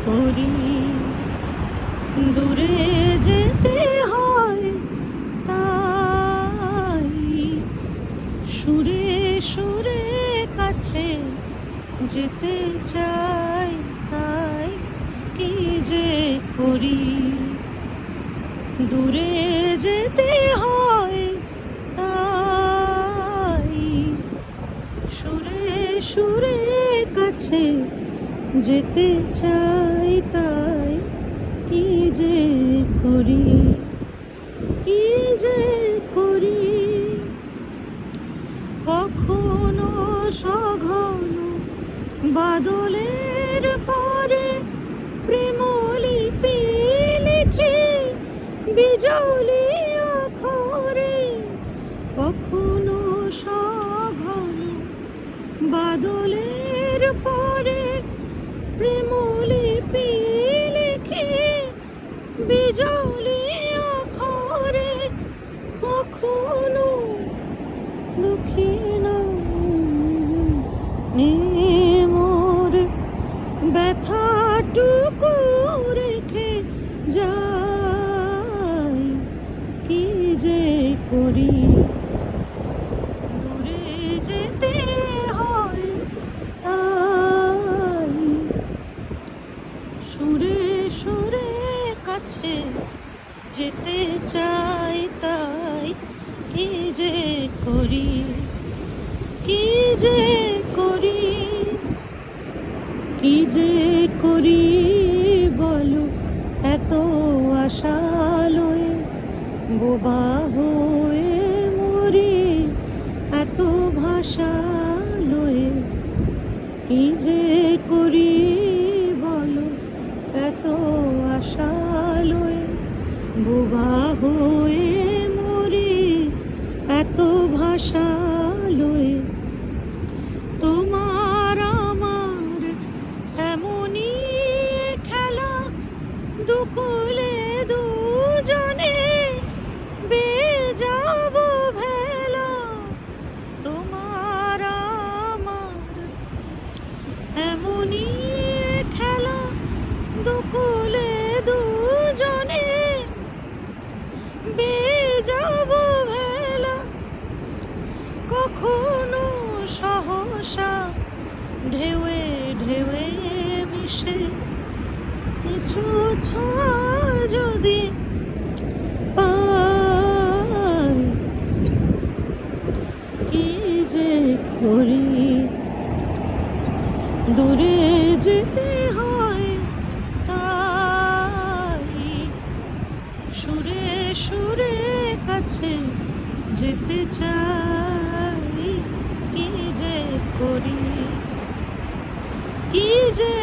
করি। দূরে যেতে হয় তাই, সুরে সুরে কাছে যেতে চাই তাই, কি যে করি। দূরে যেতে হয় তাই, সুরে সুরে কাছে যেতে চাই তাই, কি যে করি, কি যে করি। কখনো সঘন বাদলের পরে প্রেমলিপি লিখি বিজলি অক্ষরে। কখনো সঘন বাদলের পরে প্রেমলিপি লিখি বিজলি অক্ষরে। কখনো দুঃখীন মোর ব্যথাটুকু রেখে যাই, কি যে করি। দূরে যেতে হয় তাই, সুরে সুরে কাছে যেতে চাই তাই, কি যে করি, কি যে করি, কি যে করি বলো এত আশা লয়ে বোবা হয়ে মরি এত ভাষা লয়ে। কি যে করি বলো এত আশা লয়ে বোবা হয়ে মরি এত ভাষা লয়ে। তোমার আমার এমনই খেলা, দুকুলে দুজনে বেয়ে যাব ভেলা। তোমার আমার এমনই খেলা, দুকুলে দুজনে বেয়ে যাব ভেলা। কখনো সহসা ঢেউয়ে ঢেউয়ে মিশে কিছু ছোঁয়া যদি পাই, কি যে করি। দূরে যেতে হয় তাই, সুরে সুরে কাছে যেতে চাই, কি যে করি, কি যে